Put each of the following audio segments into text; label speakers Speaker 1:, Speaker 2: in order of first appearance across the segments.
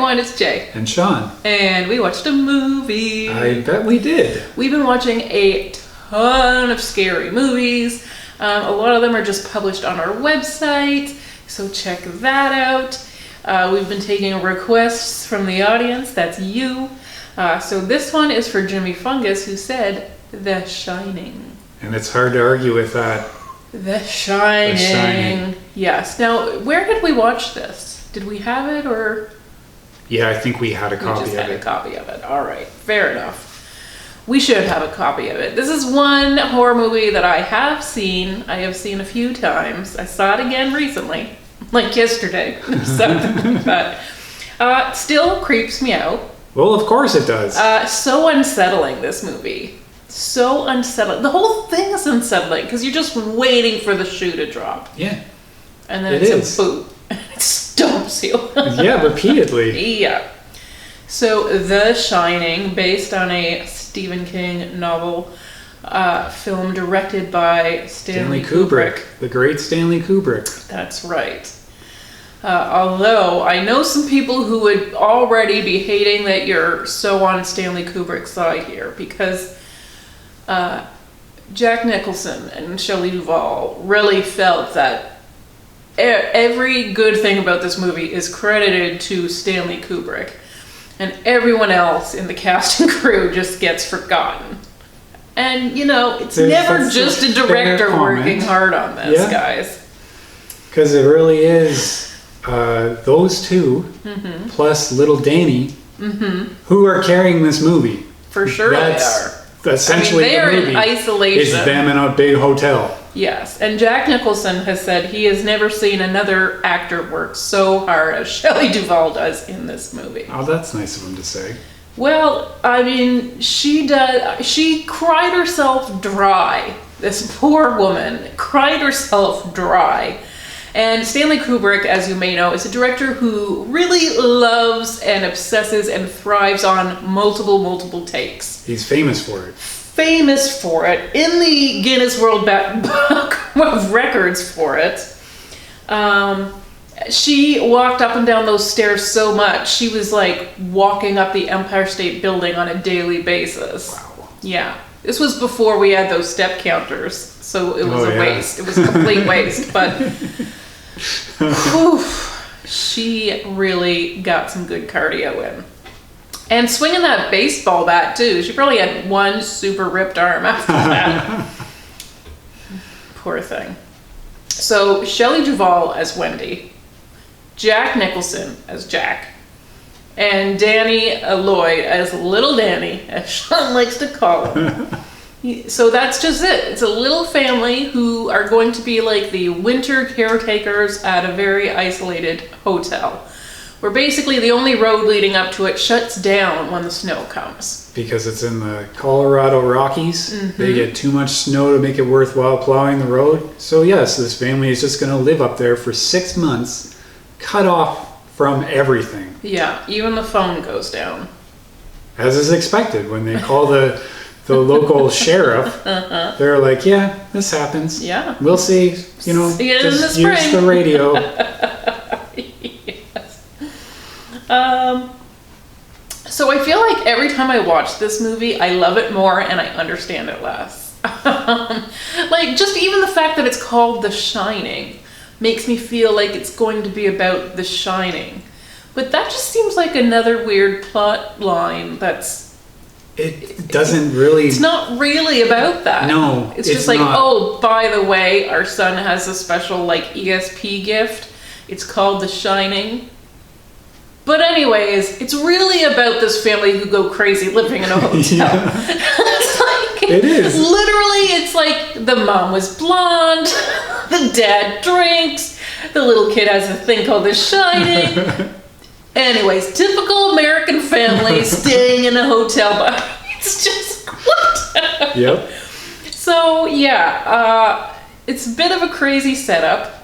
Speaker 1: everyone, it's Jay.
Speaker 2: And Sean.
Speaker 1: And we watched a movie.
Speaker 2: I bet we did.
Speaker 1: We've been watching a ton of scary movies. A lot of them are just published on our website, so check that out. We've been taking requests from the audience, that's you. So this one is for Jimmy Fungus, who said, The Shining.
Speaker 2: And it's hard to argue with that.
Speaker 1: The Shining.
Speaker 2: The Shining.
Speaker 1: Yes. Now, where did we watch this? Did we have it, or?
Speaker 2: Yeah, I think we had a copy of it.
Speaker 1: We just had a copy of it. All right. Fair enough. We should have a copy of it. This is one horror movie that I have seen. I have seen a few times. I saw it again recently, like yesterday, something like that. Still creeps me out.
Speaker 2: Well, of course it does.
Speaker 1: So unsettling, this movie. So unsettling. The whole thing is unsettling because you're just waiting for the shoe to drop.
Speaker 2: Yeah.
Speaker 1: And then it's a boot. And it stomps you.
Speaker 2: Yeah, repeatedly.
Speaker 1: Yeah. So, The Shining, based on a Stephen King novel, film directed by Stanley Kubrick.
Speaker 2: The great Stanley Kubrick.
Speaker 1: That's right. Although, I know some people who would already be hating that you're so on Stanley Kubrick's side here, because Jack Nicholson and Shelley Duvall really felt that every good thing about this movie is credited to Stanley Kubrick, and everyone else in the cast and crew just gets forgotten. And, you know, it's never just a director working hard on this, guys.
Speaker 2: Because it really is those two, plus little Danny, who are carrying this movie.
Speaker 1: For sure they are.
Speaker 2: Essentially,
Speaker 1: they are
Speaker 2: the movie
Speaker 1: in isolation.
Speaker 2: It's them in a big hotel.
Speaker 1: Yes, and Jack Nicholson has said he has never seen another actor work so hard as Shelley Duvall does in this movie.
Speaker 2: Oh, that's nice of him to say.
Speaker 1: Well, I mean, she cried herself dry. This poor woman cried herself dry. And Stanley Kubrick, as you may know, is a director who really loves and obsesses and thrives on multiple takes.
Speaker 2: He's famous for it.
Speaker 1: Famous for it. In the Guinness World Book of Records for it. She walked up and down those stairs so much, she was like walking up the Empire State Building on a daily basis.
Speaker 2: Wow.
Speaker 1: Yeah. This was before we had those step counters, so it was a waste. It was a complete waste, but whew, she really got some good cardio in. And swinging that baseball bat, too. She probably had one super ripped arm after that. Poor thing. So, Shelley Duvall as Wendy, Jack Nicholson as Jack, and Danny Lloyd as Little Danny, as Sean likes to call him. So that's just it. It's a little family who are going to be like the winter caretakers at a very isolated hotel, where basically the only road leading up to it shuts down when the snow comes.
Speaker 2: Because it's in the Colorado Rockies. They get too much snow to make it worthwhile plowing the road. So yes, this family is just going to live up there for 6 months, cut off from everything.
Speaker 1: Yeah, even the phone goes down.
Speaker 2: As is expected. When they call the local sheriff, they're like, yeah, this happens.
Speaker 1: Yeah.
Speaker 2: We'll see, you know,
Speaker 1: see it
Speaker 2: just
Speaker 1: in the
Speaker 2: use
Speaker 1: spring.
Speaker 2: the radio.
Speaker 1: So I feel like every time I watch this movie, I love it more and I understand it less. Like, just even the fact that it's called The Shining makes me feel like it's going to be about The Shining. But that just seems like another weird plot line that's...
Speaker 2: It doesn't really...
Speaker 1: It's not really about that.
Speaker 2: No,
Speaker 1: it's just like,
Speaker 2: not.
Speaker 1: Oh, by the way, our son has a special, like, ESP gift. It's called The Shining. But anyways, it's really about this family who go crazy living in a hotel. It's like,
Speaker 2: it is.
Speaker 1: Literally, it's like the mom was blonde, the dad drinks, the little kid has a thing called The Shining. Anyways, typical American family staying in a hotel bar. It's just, what?
Speaker 2: Yep.
Speaker 1: So, yeah, it's a bit of a crazy setup.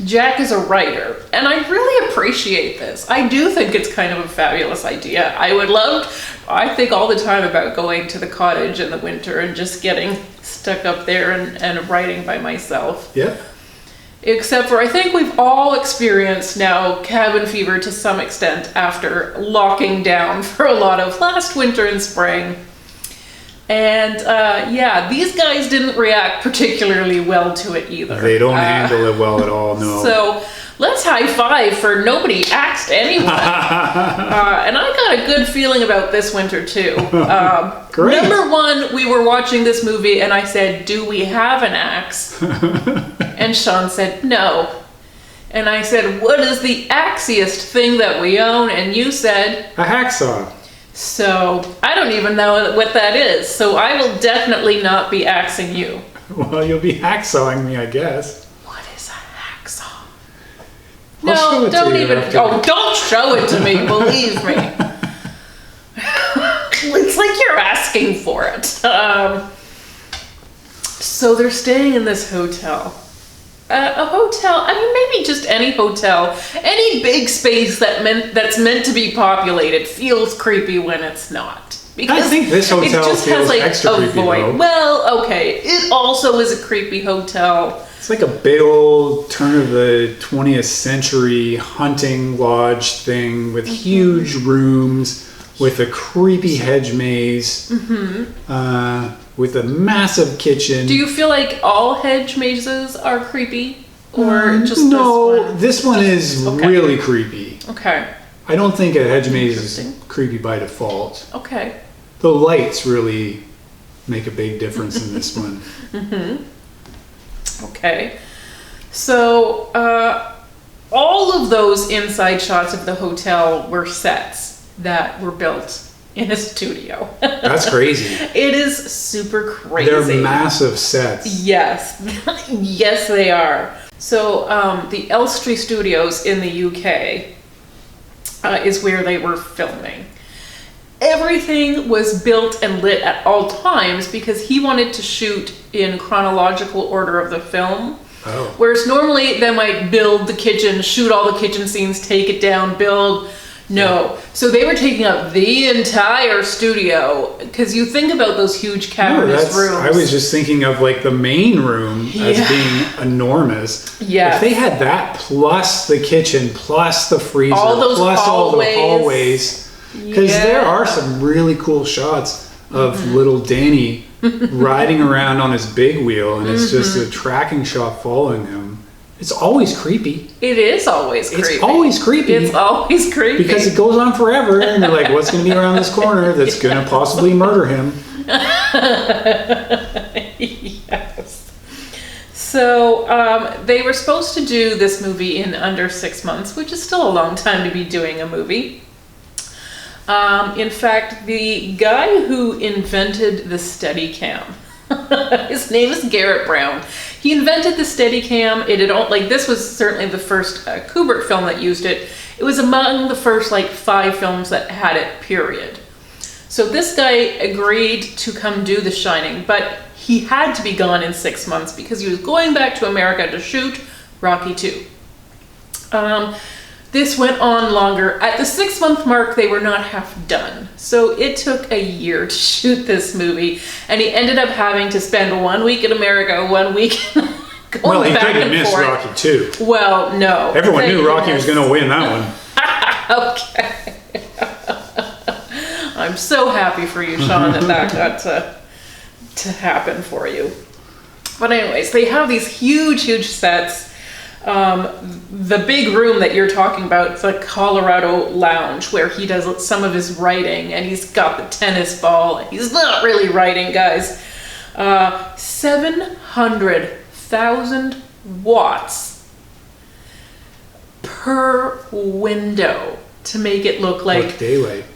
Speaker 1: Jack is a writer, and I really appreciate this. I do think it's kind of a fabulous idea. I think all the time about going to the cottage in the winter and just getting stuck up there and writing by myself.
Speaker 2: Yep.
Speaker 1: Except for I think we've all experienced now cabin fever to some extent after locking down for a lot of last winter and spring. And yeah, these guys didn't react particularly well to it either.
Speaker 2: They don't handle it well at all, no.
Speaker 1: So let's high five for nobody axed anyone. And I got a good feeling about this winter too.
Speaker 2: Great.
Speaker 1: Number one, we were watching this movie and I said, do we have an axe? And Sean said, no. And I said, what is the axiest thing that we own? And you said,
Speaker 2: a hacksaw.
Speaker 1: So I don't even know what that is. So I will definitely not be axing you.
Speaker 2: Well, you'll be hacksawing me, I guess.
Speaker 1: What is a hacksaw?
Speaker 2: I'll show
Speaker 1: No,
Speaker 2: it to
Speaker 1: don't
Speaker 2: you
Speaker 1: even.
Speaker 2: after.
Speaker 1: Oh, don't show it to me. Believe me. It's like you're asking for it. So they're staying in this hotel. A hotel, I mean, maybe just any hotel, any big space that's meant to be populated feels creepy when it's not.
Speaker 2: I think this hotel feels extra creepy, though.
Speaker 1: Well, okay, it also is a creepy hotel.
Speaker 2: It's like a big old turn of the 20th century hunting lodge thing with huge rooms, with a creepy hedge maze, with a massive kitchen.
Speaker 1: Do you feel like all hedge mazes are creepy? Or just
Speaker 2: no,
Speaker 1: this one?
Speaker 2: is
Speaker 1: Okay.
Speaker 2: really creepy.
Speaker 1: Okay.
Speaker 2: I don't think a hedge maze is creepy by default.
Speaker 1: Okay.
Speaker 2: The lights really make a big difference in this one.
Speaker 1: Okay. So, all of those inside shots of the hotel were sets that were built in a studio.
Speaker 2: That's crazy.
Speaker 1: It is super crazy.
Speaker 2: They're massive sets.
Speaker 1: Yes. Yes, they are. So, the Elstree Studios in the UK is where they were filming. Everything was built and lit at all times because he wanted to shoot in chronological order of the film.
Speaker 2: Oh.
Speaker 1: Whereas normally they might build the kitchen, shoot all the kitchen scenes, take it down, build. No. So they were taking up the entire studio because you think about those huge cavernous rooms.
Speaker 2: I was just thinking of like the main room as being enormous.
Speaker 1: Yeah.
Speaker 2: If they had that plus the kitchen, plus the freezer,
Speaker 1: All those
Speaker 2: plus all the
Speaker 1: hallways.
Speaker 2: hallways. Because there are some really cool shots of little Danny riding around on his big wheel, and it's just a tracking shot following him. It's always creepy.
Speaker 1: It is always creepy.
Speaker 2: It's always creepy.
Speaker 1: It's always creepy.
Speaker 2: Because it goes on forever, and you're like, what's going to be around this corner that's going to possibly murder him?
Speaker 1: Yes. So they were supposed to do this movie in under 6 months, which is still a long time to be doing a movie. In fact, the guy who invented the Steadicam, his name is Garrett Brown. He invented the Steadicam. This was certainly the first Kubrick film that used it. It was among the first 5 films that had it, period. So this guy agreed to come do The Shining, but he had to be gone in 6 months because he was going back to America to shoot Rocky II. This went on longer. At the 6-month mark, they were not half done. So it took a year to shoot this movie, and he ended up having to spend 1 week in America, 1 week going back and forth.
Speaker 2: Well, he couldn't miss Rocky II.
Speaker 1: Well, no.
Speaker 2: Everyone knew Rocky was going to win that one.
Speaker 1: Okay. I'm so happy for you, Sean, that got to happen for you. But anyways, they have these huge, huge sets. The big room that you're talking about, the Colorado Lounge, where he does some of his writing, and he's got the tennis ball. He's not really writing, guys. 700,000 watts per window to make it look like
Speaker 2: daylight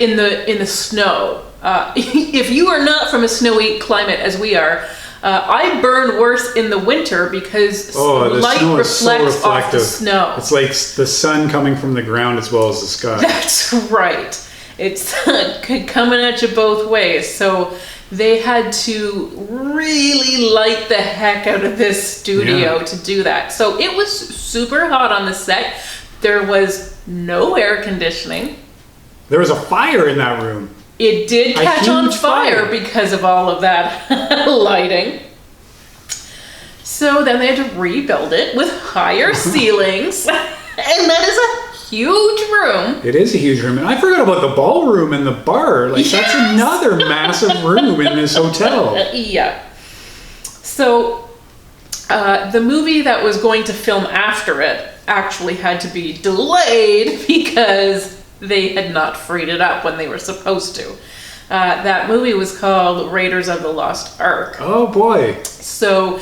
Speaker 1: in the snow. If you are not from a snowy climate as we are, I burn worse in the winter because light reflects off the snow.
Speaker 2: It's like the sun coming from the ground as well as the sky.
Speaker 1: That's right. It's coming at you both ways. So they had to really light the heck out of this studio to do that. So it was super hot on the set. There was no air conditioning.
Speaker 2: There was a fire in that room.
Speaker 1: It did catch on
Speaker 2: huge
Speaker 1: fire because of all of that lighting. So then they had to rebuild it with higher ceilings. And that is a huge room.
Speaker 2: It is a huge room. And I forgot about the ballroom and the bar. Like, that's another massive room in this hotel.
Speaker 1: Yeah. So the movie that was going to film after it actually had to be delayed because they had not freed it up when they were supposed to. That movie was called Raiders of the Lost Ark.
Speaker 2: Oh boy.
Speaker 1: So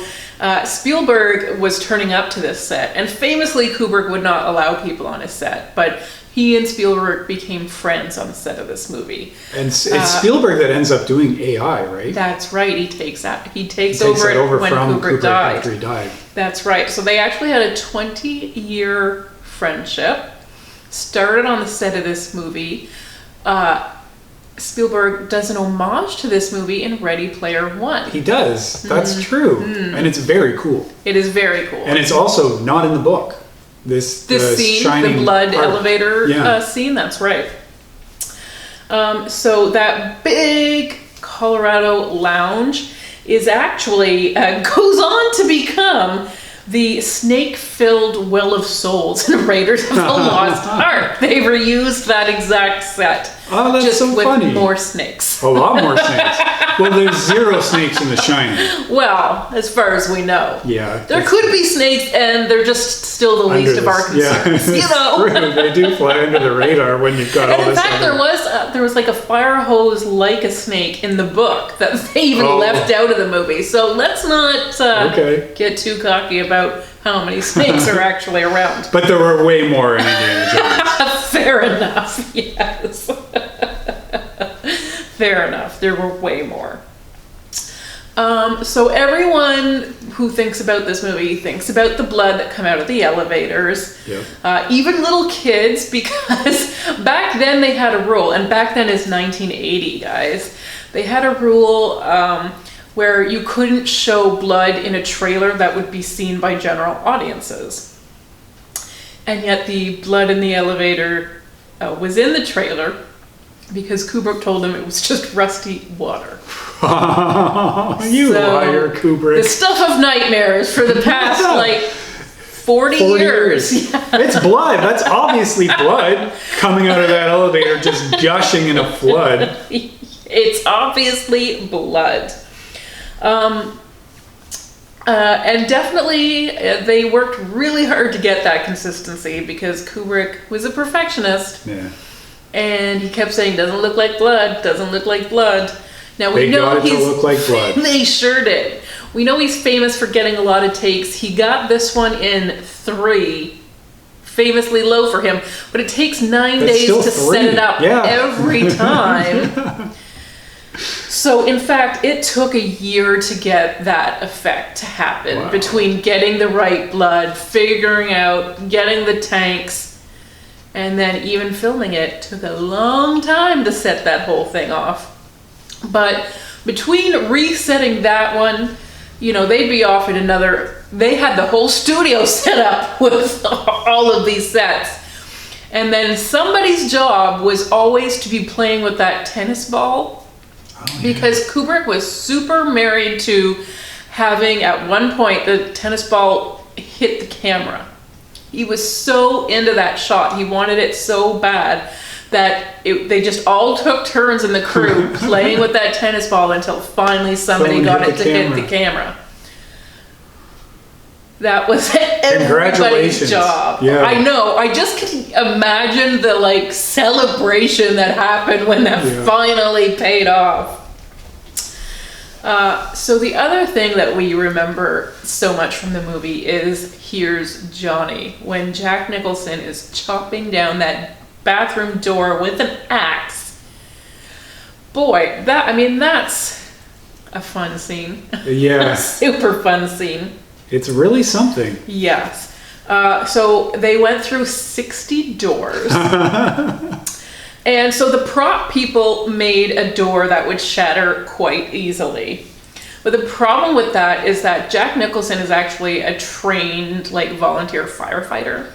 Speaker 1: Spielberg was turning up to this set, and famously Kubrick would not allow people on his set, but he and Spielberg became friends on the set of this movie.
Speaker 2: And it's Spielberg that ends up doing AI, right?
Speaker 1: That's right. He takes over it when
Speaker 2: from
Speaker 1: Kubrick died.
Speaker 2: After he died.
Speaker 1: That's right. So they actually had a 20-year friendship. Started on the set of this movie. Spielberg does an homage to this movie in Ready Player One.
Speaker 2: He does. That's true. And it's very cool.
Speaker 1: It is very cool.
Speaker 2: And it's also not in the book. This
Speaker 1: scene,
Speaker 2: shining
Speaker 1: the blood
Speaker 2: arc.
Speaker 1: elevator scene, that's right. So that big Colorado lounge is actually, goes on to become the snake-filled Well of Souls in Raiders of the Lost Ark. They reused that exact set.
Speaker 2: Oh, that's
Speaker 1: just
Speaker 2: so
Speaker 1: with
Speaker 2: funny.
Speaker 1: More snakes.
Speaker 2: A lot more snakes. Well, there's 0 snakes in The Shining.
Speaker 1: Well, as far as we know.
Speaker 2: Yeah.
Speaker 1: There could be snakes, and they're just still the least of our concerns.
Speaker 2: Yeah.
Speaker 1: You know?
Speaker 2: They do fly under the radar when you've got all this.
Speaker 1: And in fact, there was like a fire hose like a snake in the book that they even left out of the movie. So let's not get too cocky about how many snakes are actually around.
Speaker 2: But there were way more in Indiana Jones.
Speaker 1: Fair enough, yes. Fair enough, there were way more. So everyone who thinks about this movie thinks about the blood that come out of the elevators.
Speaker 2: Yep.
Speaker 1: Even little kids, because back then they had a rule, and back then is 1980, guys. They had a rule where you couldn't show blood in a trailer that would be seen by general audiences. And yet the blood in the elevator was in the trailer because Kubrick told them it was just rusty water.
Speaker 2: You liar, Kubrick.
Speaker 1: The stuff of nightmares for the past, 40 years. Yeah.
Speaker 2: It's blood. That's obviously blood coming out of that elevator, just gushing in a flood.
Speaker 1: It's obviously blood. And definitely they worked really hard to get that consistency because Kubrick was a perfectionist.
Speaker 2: Yeah.
Speaker 1: And he kept saying, doesn't look like blood, doesn't look like blood. Now we
Speaker 2: they
Speaker 1: know
Speaker 2: got it to look like blood.
Speaker 1: They sure did. We know he's famous for getting a lot of takes. He got this one in 3, famously low for him, but it takes 9 days to set it up every time. So in fact, it took a year to get that effect to happen between getting the right blood, figuring out, getting the tanks, and then even filming it took a long time to set that whole thing off. But between resetting that one, they'd be off at another. They had the whole studio set up with all of these sets. And then somebody's job was always to be playing with that tennis ball. Because Kubrick was super married to having, at one point, the tennis ball hit the camera. He was so into that shot. He wanted it so bad that they just all took turns in the crew playing with that tennis ball until finally somebody got it to hit the camera. That was everybody's job.
Speaker 2: Yeah.
Speaker 1: I know. I just can imagine the celebration that happened when that finally paid off. So the other thing that we remember so much from the movie is Here's Johnny, when Jack Nicholson is chopping down that bathroom door with an axe. Boy, that's a fun scene.
Speaker 2: Yeah.
Speaker 1: A super fun scene.
Speaker 2: It's really something.
Speaker 1: Yes. So they went through 60 doors. And so the prop people made a door that would shatter quite easily. But the problem with that is that Jack Nicholson is actually a trained, volunteer firefighter.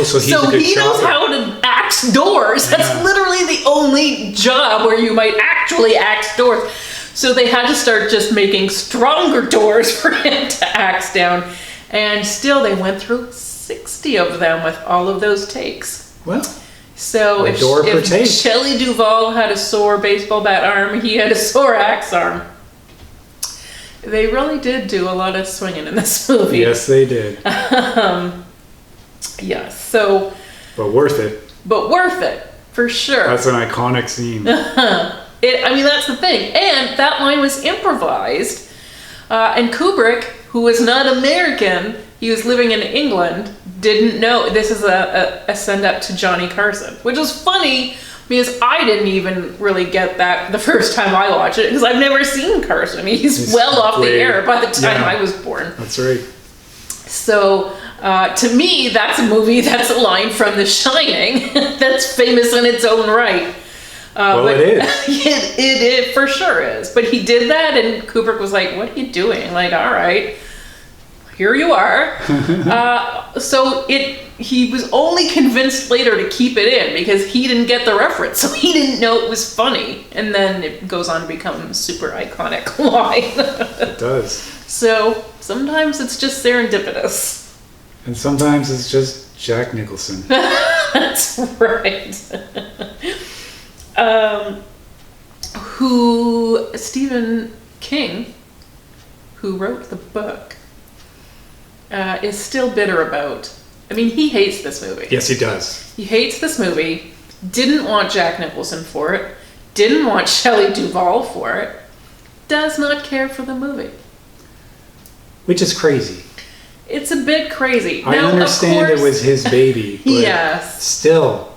Speaker 2: So he's a good
Speaker 1: he knows how to axe doors. That's literally the only job where you might actually axe doors. So they had to start just making stronger doors for him to axe down. And still they went through 60 of them with all of those takes.
Speaker 2: Well,
Speaker 1: so if Shelley Duvall had a sore baseball bat arm, he had a sore axe arm. They really did do a lot of swinging in this movie.
Speaker 2: Yes, they did.
Speaker 1: Yes, so...
Speaker 2: But worth it.
Speaker 1: But worth it, for sure.
Speaker 2: That's an iconic scene.
Speaker 1: That's the thing. And that line was improvised. And Kubrick, who was not American, he was living in England, didn't know. This is a send-up to Johnny Carson, which was funny because I didn't even really get that the first time I watched it because I've never seen Carson. He's well off the air by the time I was born.
Speaker 2: That's right.
Speaker 1: So... to me, that's a movie, that's a line from The Shining that's famous in its own right.
Speaker 2: Well, it is.
Speaker 1: It for sure is. But he did that, and Kubrick was like, what are you doing? Like, all right, here you are. So he was only convinced later to keep it in because he didn't get the reference, so he didn't know it was funny. And then it goes on to become a super iconic line.
Speaker 2: It does. So
Speaker 1: sometimes it's just serendipitous.
Speaker 2: And sometimes it's just Jack Nicholson.
Speaker 1: That's right. Stephen King, who wrote the book, is still bitter about. I mean, he hates this movie.
Speaker 2: Yes, he does.
Speaker 1: He hates this movie, didn't want Jack Nicholson for it, didn't want Shelley Duvall for it, does not care for the movie.
Speaker 2: Which is crazy.
Speaker 1: It's a bit crazy.
Speaker 2: I understand it was his baby, but
Speaker 1: yes.
Speaker 2: Still,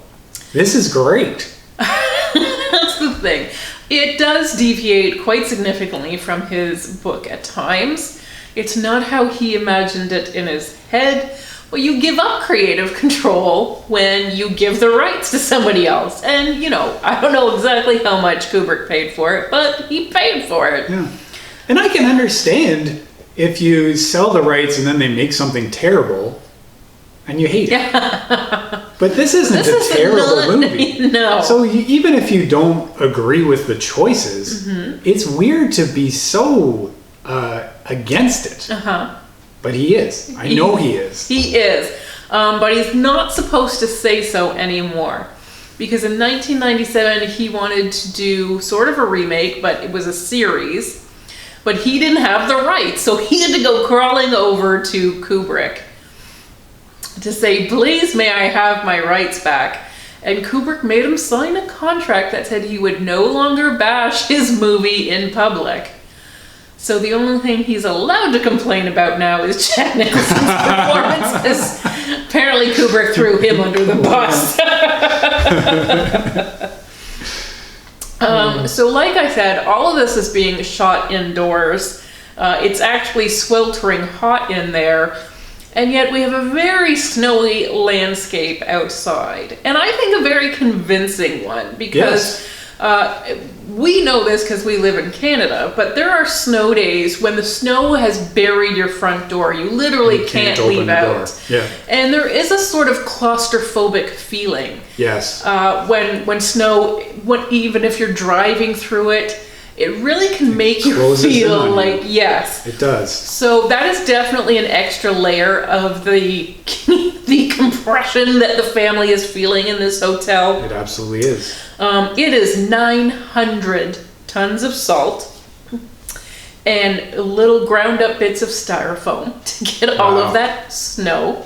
Speaker 2: this is great.
Speaker 1: That's the thing. It does deviate quite significantly from his book at times. It's not how he imagined it in his head. Well, you give up creative control when you give the rights to somebody else. And, I don't know exactly how much Kubrick paid for it, but he paid for it.
Speaker 2: Yeah. And I can understand if you sell the rights and then they make something terrible and you hate it. But this isn't a terrible movie.
Speaker 1: No.
Speaker 2: So even if you don't agree with the choices, it's weird to be so against it. But he is. I know he is.
Speaker 1: He is. But he's not supposed to say so anymore. Because in 1997, he wanted to do sort of a remake, but it was a series. But he didn't have the rights, so he had to go crawling over to Kubrick to say, please may I have my rights back. And Kubrick made him sign a contract that said he would no longer bash his movie in public. So the only thing he's allowed to complain about now is Jack Nicholson's performance, because apparently Kubrick threw him under the bus. So like I said, all of this is being shot indoors. It's actually sweltering hot in there. And yet we have a very snowy landscape outside. And I think a very convincing one, because we know this because we live in Canada, but there are snow days when the snow has buried your front door. You literally can't leave out.
Speaker 2: Yeah.
Speaker 1: And there is a sort of claustrophobic feeling.
Speaker 2: Yes.
Speaker 1: When snow, even if you're driving through it, it really can make you feel like, yes.
Speaker 2: It does.
Speaker 1: So that is definitely an extra layer of the compression that the family is feeling in this hotel.
Speaker 2: It absolutely is.
Speaker 1: It is 900 tons of salt and little ground up bits of styrofoam to get all of that snow.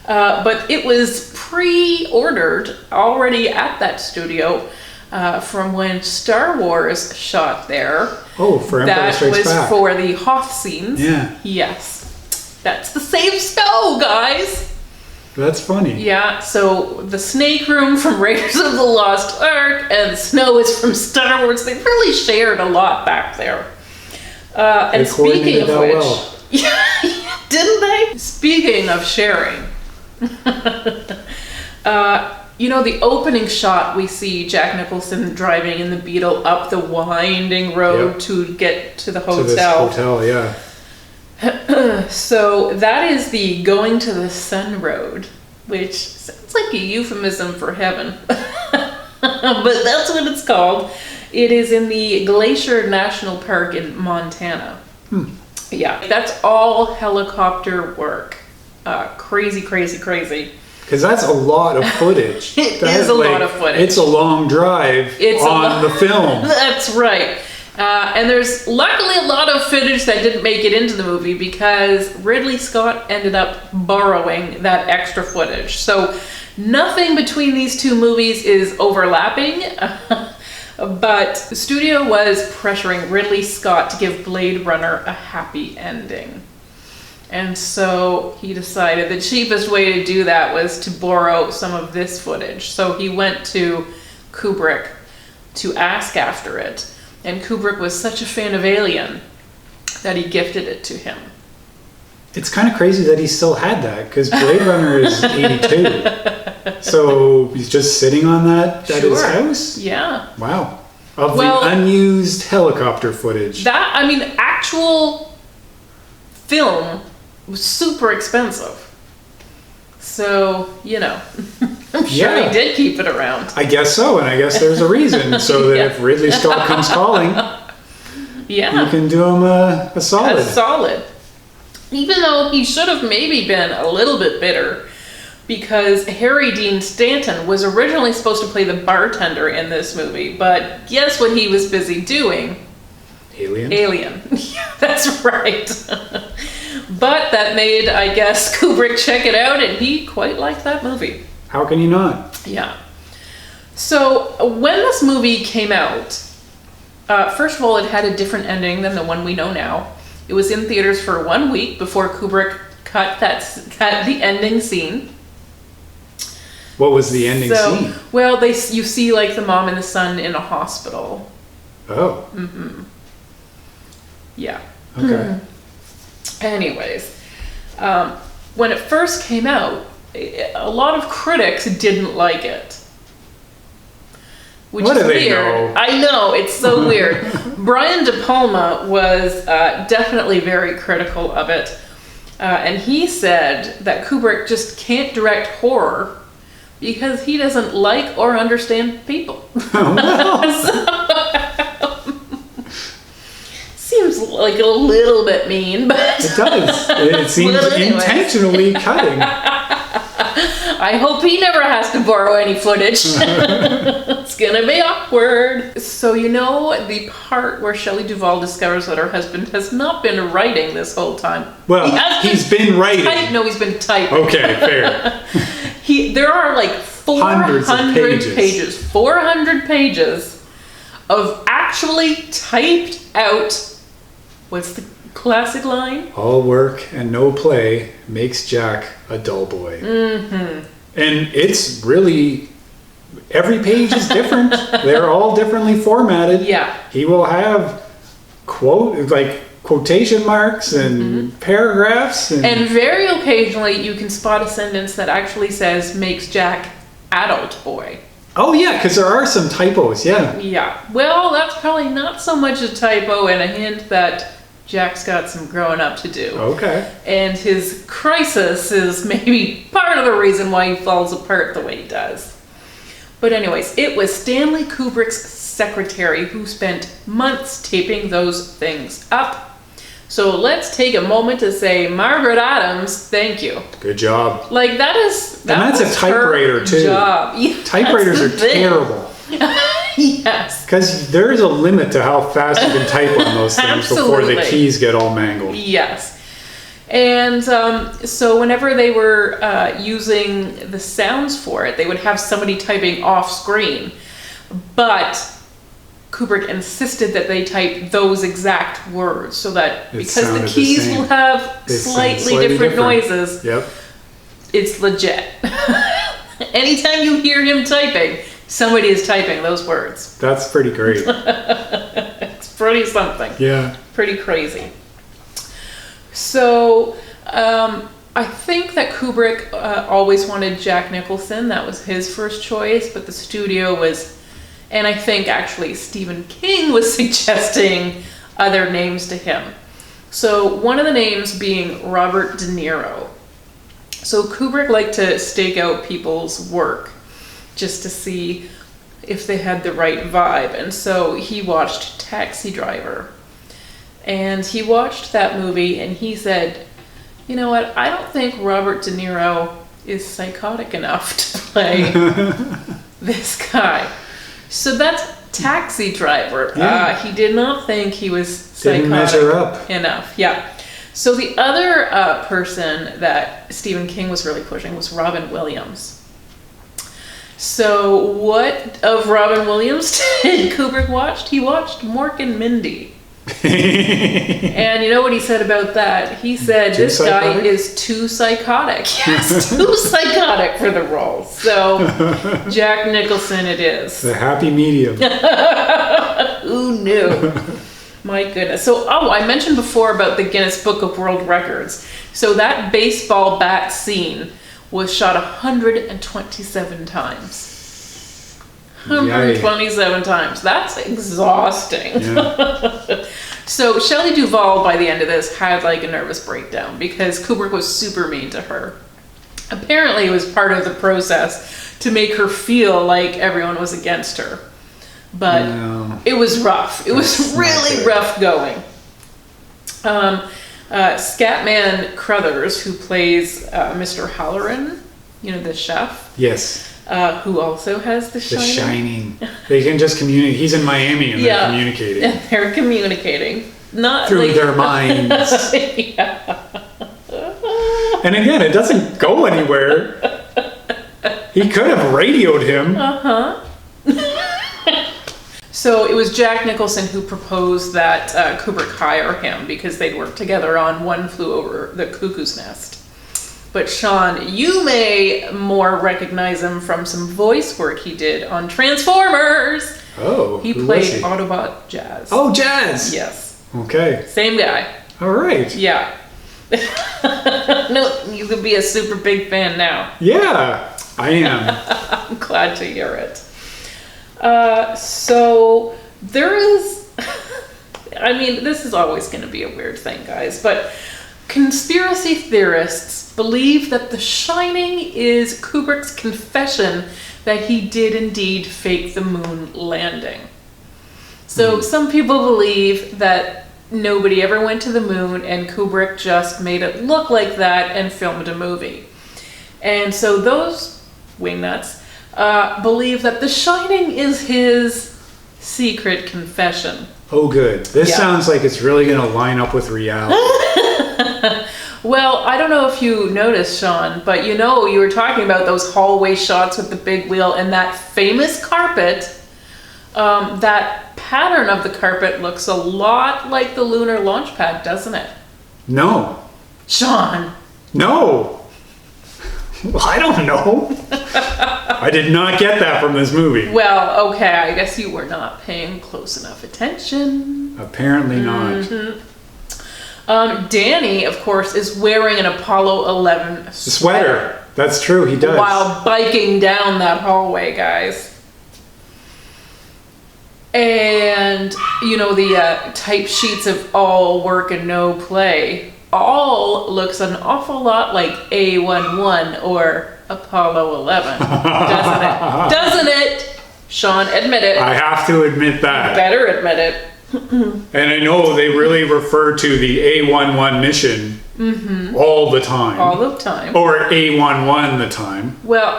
Speaker 1: But it was pre-ordered already at that studio from when Star Wars shot there.
Speaker 2: Oh, for Empire Strikes Back.
Speaker 1: That was for the Hoth scenes.
Speaker 2: Yeah.
Speaker 1: Yes. That's the same snow, guys.
Speaker 2: That's funny.
Speaker 1: Yeah, so the snake room from Raiders of the Lost Ark and the snow is from Star Wars. They really shared a lot back there. And speaking of which, didn't they? Speaking of sharing, the opening shot, we see Jack Nicholson driving in the Beetle up the winding road to get to the hotel.
Speaker 2: To this hotel, yeah.
Speaker 1: So that is the going to the sun road, which sounds like a euphemism for heaven. But that's what it's called. It is in the Glacier National Park in Montana. Yeah, that's all helicopter work. Crazy, crazy, crazy.
Speaker 2: Because that's a lot of footage.
Speaker 1: It is a lot of footage.
Speaker 2: It's a long drive on the film.
Speaker 1: That's right. And there's luckily a lot of footage that didn't make it into the movie because Ridley Scott ended up borrowing that extra footage. So nothing between these two movies is overlapping. But the studio was pressuring Ridley Scott to give Blade Runner a happy ending. And so he decided the cheapest way to do that was to borrow some of this footage. So he went to Kubrick to ask after it. And Kubrick was such a fan of Alien that he gifted it to him.
Speaker 2: It's kind of crazy that he still had that, because Blade Runner is 82. So he's just sitting on that at his house?
Speaker 1: Yeah.
Speaker 2: Wow. Of the unused helicopter footage.
Speaker 1: Actual film was super expensive. So, I'm sure he did keep it around.
Speaker 2: I guess so, and I guess there's a reason. So that if Ridley Scott comes calling, you can do him a solid.
Speaker 1: A solid. Even though he should have maybe been a little bit bitter, because Harry Dean Stanton was originally supposed to play the bartender in this movie, but guess what he was busy doing? Alien. Yeah, that's right. But that made, I guess, Kubrick check it out, and he quite liked that movie.
Speaker 2: How can you not?
Speaker 1: Yeah. So when this movie came out, first of all, it had a different ending than the one we know now. It was in theaters for 1 week before Kubrick cut the ending scene.
Speaker 2: What was the ending scene?
Speaker 1: Well, you see like the mom and the son in a hospital.
Speaker 2: Oh.
Speaker 1: Mm-hmm. Yeah.
Speaker 2: Okay.
Speaker 1: Anyways, when it first came out, a lot of critics didn't like it. Which is weird. I know, it's so weird. Brian De Palma was definitely very critical of it. And he said that Kubrick just can't direct horror because he doesn't like or understand people. Seems like a little bit mean, but...
Speaker 2: It does. It seems intentionally cutting.
Speaker 1: I hope he never has to borrow any footage. It's gonna be awkward. So the part where Shelley Duvall discovers that her husband has not been writing this whole time.
Speaker 2: Well, he's been writing.
Speaker 1: He's been typing.
Speaker 2: Okay, fair.
Speaker 1: There are like 400 pages. 400 pages of actually typed out. What's the classic line? All work and no play makes Jack a dull boy. Mm-hmm. And it's really, every page is different. They're all differently formatted. Yeah. He will have quotation marks and paragraphs. And very occasionally you can spot a sentence that actually says makes Jack adult boy. Oh yeah, because there are some typos, yeah. Yeah. Well, that's probably not so much a typo and a hint that Jack's got some growing up to do. Okay. And his crisis is maybe part of the reason why he falls apart the way he does. But anyways, it was Stanley Kubrick's secretary who spent months taping those things up. So let's take a moment to say, Margaret Adams, thank you. Good job. That's a typewriter too. Job. Yeah, typewriters are terrible. Yes. Because there is a limit to how fast you can type on those things before the keys get all mangled. Yes. And so whenever they were using the sounds for it, they would have somebody typing off screen. But Kubrick insisted that they type those exact words so that because the keys will have slightly different noises, it's legit. Anytime you hear him typing, somebody is typing those words. That's pretty great. It's pretty something. Yeah. Pretty crazy. So I think that Kubrick always wanted Jack Nicholson. That was his first choice, but the studio was... And I think actually Stephen King was suggesting other names to him. So one of the names being Robert De Niro. So Kubrick liked to stake out people's work just to see if they had the right vibe. And so he watched Taxi Driver. And he watched that movie and he said, you know what, I don't think Robert De Niro is psychotic enough to play this guy. So that's Taxi Driver.
Speaker 2: Yeah.
Speaker 1: He did not think he was
Speaker 2: Didn't
Speaker 1: psychotic
Speaker 2: measure up.
Speaker 1: enough. Yeah. So the other person that Stephen King was really pushing was Robin Williams. So what of Robin Williams did Kubrick watched? He watched Mork and Mindy. And you know what he said about that? He said, this guy is too psychotic. Yes, too psychotic for the role. So Jack Nicholson it is.
Speaker 2: The happy medium.
Speaker 1: Who knew? My goodness. So, I mentioned before about the Guinness Book of World Records. So that baseball bat scene was shot 127 times. 127 times. That's exhausting. Yeah. So Shelley Duvall, by the end of this, had like a nervous breakdown because Kubrick was super mean to her. Apparently it was part of the process to make her feel like everyone was against her. But it was rough. It was really rough going. Scatman Crothers, who plays Mr. Halloran, you know, the chef.
Speaker 2: Yes.
Speaker 1: Who also has The Shining.
Speaker 2: The Shining. They can just communicate. He's in Miami and they're communicating.
Speaker 1: And they're communicating. Not
Speaker 2: through
Speaker 1: like,
Speaker 2: their minds.
Speaker 1: Yeah.
Speaker 2: And again, it doesn't go anywhere. He could have radioed him.
Speaker 1: Uh-huh. So it was Jack Nicholson who proposed that Kubrick hire him because they'd worked together on One Flew Over the Cuckoo's Nest. But Sean, you may more recognize him from some voice work he did on Transformers.
Speaker 2: Oh,
Speaker 1: he played Autobot Jazz.
Speaker 2: Oh, Jazz.
Speaker 1: Yes.
Speaker 2: Okay.
Speaker 1: Same guy.
Speaker 2: All right.
Speaker 1: Yeah. No, you could be a super big fan now.
Speaker 2: Yeah, I am.
Speaker 1: I'm glad to hear it. So there is, I mean, this is always going to be a weird thing, guys, but conspiracy theorists believe that The Shining is Kubrick's confession that he did indeed fake the moon landing. So some people believe that nobody ever went to the moon and Kubrick just made it look like that and filmed a movie. And so those wingnuts believe that The Shining is his secret confession.
Speaker 2: Oh, good. This sounds like it's really going to line up with reality.
Speaker 1: Well, I don't know if you noticed, Sean, but you know, you were talking about those hallway shots with the big wheel and that famous carpet. That pattern of the carpet looks a lot like the lunar launch pad, doesn't it?
Speaker 2: No.
Speaker 1: Sean.
Speaker 2: No. Well, I don't know. I did not get that from this movie.
Speaker 1: Well, okay, I guess you were not paying close enough attention.
Speaker 2: Apparently not.
Speaker 1: Danny, of course, is wearing an Apollo 11
Speaker 2: sweater. That's true, he does.
Speaker 1: While biking down that hallway, guys. And, you know, the type sheets of all work and no play all looks an awful lot like A11 or Apollo 11, doesn't it? Doesn't it? Sean, admit it.
Speaker 2: I have to admit that.
Speaker 1: You better admit it.
Speaker 2: And I know they really refer to the A11 mission all the time.
Speaker 1: All the time.
Speaker 2: Or A11 the time.
Speaker 1: Well,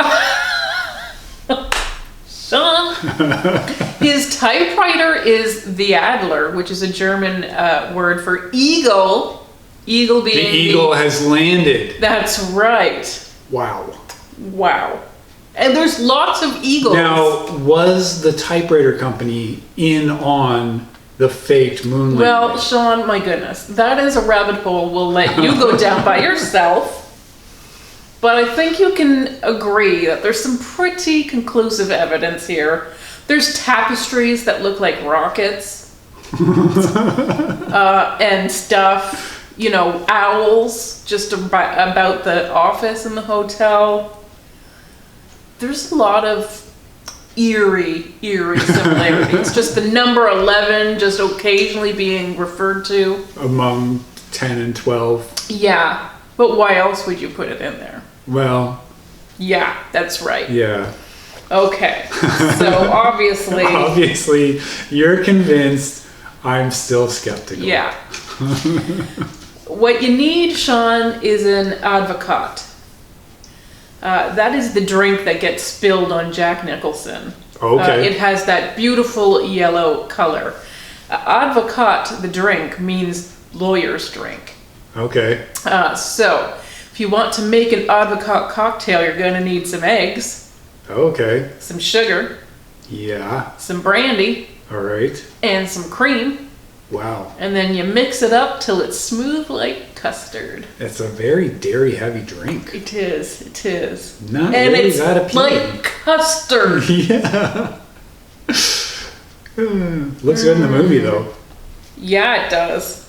Speaker 1: Sean, his typewriter is the Adler, which is a German word for eagle. Eagle being
Speaker 2: the eagle has landed.
Speaker 1: That's right.
Speaker 2: Wow.
Speaker 1: Wow. And there's lots of eagles.
Speaker 2: Now, was the typewriter company in on the faked moon landing?
Speaker 1: Well, Sean, my goodness, that is a rabbit hole we'll let you go down by yourself. But I think you can agree that there's some pretty conclusive evidence here. There's tapestries that look like rockets and stuff. You know, owls just about the office and the hotel. There's a lot of eerie similarities. Just the number 11 just occasionally being referred to.
Speaker 2: Among 10 and 12.
Speaker 1: Yeah, but why else would you put it in there?
Speaker 2: Well.
Speaker 1: Yeah, that's right.
Speaker 2: Yeah.
Speaker 1: Okay. So obviously.
Speaker 2: Obviously, you're convinced. I'm still skeptical.
Speaker 1: Yeah. What you need, Sean, is an advocat. That is the drink that gets spilled on Jack Nicholson.
Speaker 2: Okay.
Speaker 1: It has that beautiful yellow color. Advocat, the drink, means lawyer's drink.
Speaker 2: Okay.
Speaker 1: So, if you want to make an advocat cocktail, you're going to need some eggs,
Speaker 2: Okay.
Speaker 1: some sugar,
Speaker 2: Yeah.
Speaker 1: some brandy,
Speaker 2: All right.
Speaker 1: and some cream.
Speaker 2: Wow.
Speaker 1: And then you mix it up till it's smooth like custard.
Speaker 2: It's a very dairy-heavy drink.
Speaker 1: It is. It is.
Speaker 2: Not
Speaker 1: And
Speaker 2: really
Speaker 1: it's
Speaker 2: that appealing.
Speaker 1: like custard.
Speaker 2: Yeah. Looks good in the movie, though.
Speaker 1: Yeah, it does.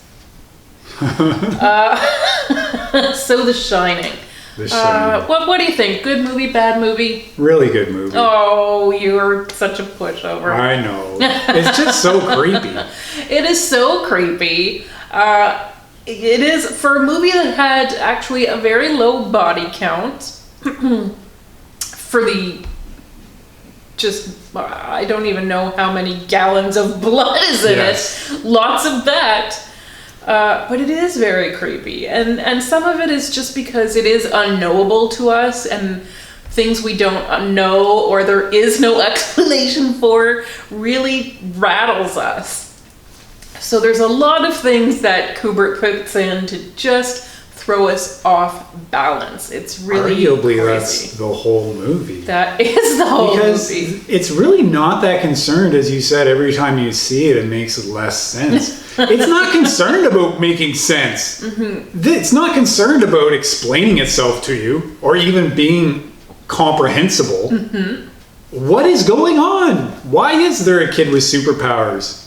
Speaker 1: So The Shining.
Speaker 2: The Shining.
Speaker 1: What do you think? Good movie, bad movie?
Speaker 2: Really good movie.
Speaker 1: Oh, you're such a pushover.
Speaker 2: I know. It's just so creepy.
Speaker 1: It is so creepy. It is for a movie that had actually a very low body count. For the I don't even know how many gallons of blood is in it. Lots of that. But it is very creepy. And some of it is just because it is unknowable to us and things we don't know or there is no explanation for really rattles us. So there's a lot of things that Kubrick puts in to just throw us off balance. It's really
Speaker 2: Arguably,
Speaker 1: crazy.
Speaker 2: that's the whole movie.
Speaker 1: That is the whole
Speaker 2: Because
Speaker 1: movie.
Speaker 2: it's really not that concerned, as you said, every time you see it, it makes less sense. It's not concerned about making sense. It's not concerned about explaining itself to you or even being comprehensible. What is going on? Why is there a kid with superpowers?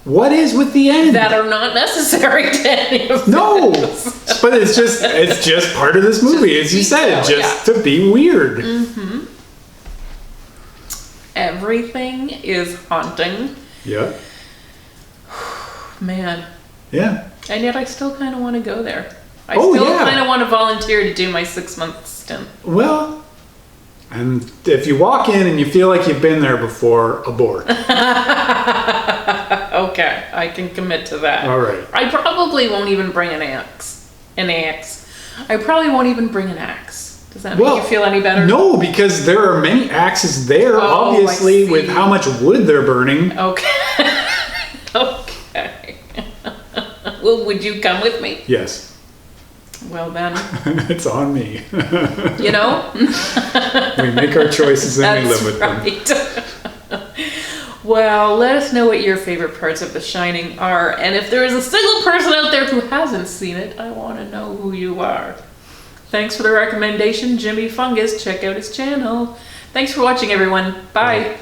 Speaker 2: What is with the end?
Speaker 1: That are not necessary to any of
Speaker 2: No,
Speaker 1: this.
Speaker 2: but it's just part of this movie, as you said, just to be weird.
Speaker 1: Everything is haunting.
Speaker 2: Yeah.
Speaker 1: Man.
Speaker 2: Yeah.
Speaker 1: And yet I still kind of want to go there. I
Speaker 2: Oh,
Speaker 1: still
Speaker 2: yeah.
Speaker 1: kind of want to volunteer to do my 6-month stint.
Speaker 2: Well, and if you walk in and you feel like you've been there before, abort.
Speaker 1: Okay, I can commit to that.
Speaker 2: All right.
Speaker 1: I probably won't even bring an axe. I probably won't even bring an axe. Does that make you feel any better?
Speaker 2: No, because there are many axes there,
Speaker 1: Oh,
Speaker 2: obviously,
Speaker 1: I
Speaker 2: with
Speaker 1: see.
Speaker 2: how much wood they're burning.
Speaker 1: Okay. Okay. Well, would you come with me?
Speaker 2: Yes.
Speaker 1: Well then,
Speaker 2: It's on me.
Speaker 1: you know?
Speaker 2: We make our choices and we live with them.
Speaker 1: them. Well, let us know what your favorite parts of The Shining are. And if there is a single person out there who hasn't seen it, I want to know who you are. Thanks for the recommendation, Jimmy Fungus. Check out his channel. Thanks for watching, everyone. Bye.